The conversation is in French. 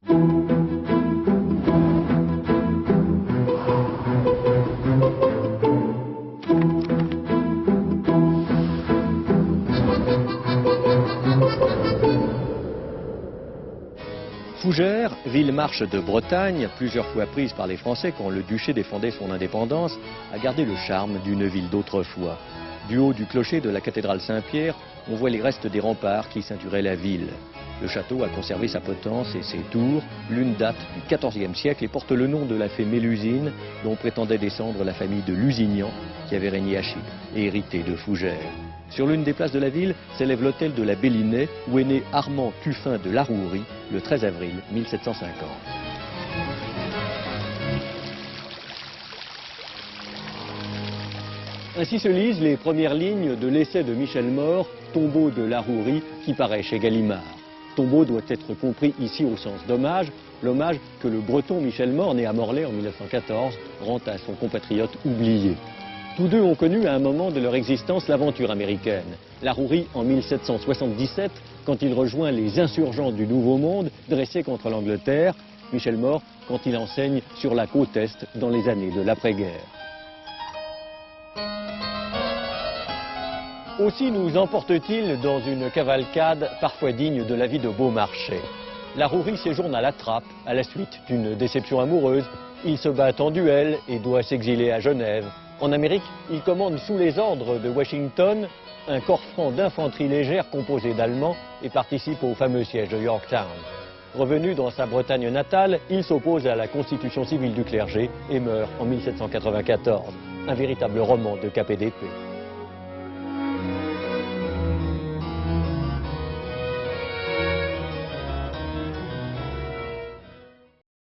Fougères, ville marche de Bretagne, plusieurs fois prise par les Français quand le duché défendait son indépendance, a gardé le charme d'une ville d'autrefois. Du haut du clocher de la cathédrale Saint-Pierre, on voit les restes des remparts qui ceinturaient la ville. Le château a conservé sa potence et ses tours. L'une date du XIVe siècle et porte le nom de la fée Mélusine, dont prétendait descendre la famille de Lusignan, qui avait régné à Chypre et hérité de Fougères. Sur l'une des places de la ville s'élève l'hôtel de la Bellinais, où est né Armand Cuffin de Larourie le 13 avril 1750. Ainsi se lisent les premières lignes de l'essai de Michel Mort, Tombeau de Larourie, qui paraît chez Gallimard. Tombeau doit être compris ici au sens d'hommage, l'hommage que le breton Michel Mort, né à Morlaix en 1914, rend à son compatriote oublié. Tous deux ont connu à un moment de leur existence l'aventure américaine. Larourie en 1777, quand il rejoint les insurgents du Nouveau Monde dressés contre l'Angleterre. Michel Mort, quand il enseigne sur la côte Est dans les années de l'après-guerre. Aussi nous emporte-t-il dans une cavalcade parfois digne de la vie de Beaumarchais. Larourie séjourne à la Trappe à la suite d'une déception amoureuse. Il se bat en duel et doit s'exiler à Genève. En Amérique, il commande sous les ordres de Washington un corps franc d'infanterie légère composé d'Allemands et participe au fameux siège de Yorktown. Revenu dans sa Bretagne natale, il s'oppose à la constitution civile du clergé et meurt en 1794. Un véritable roman de cap et d'épée.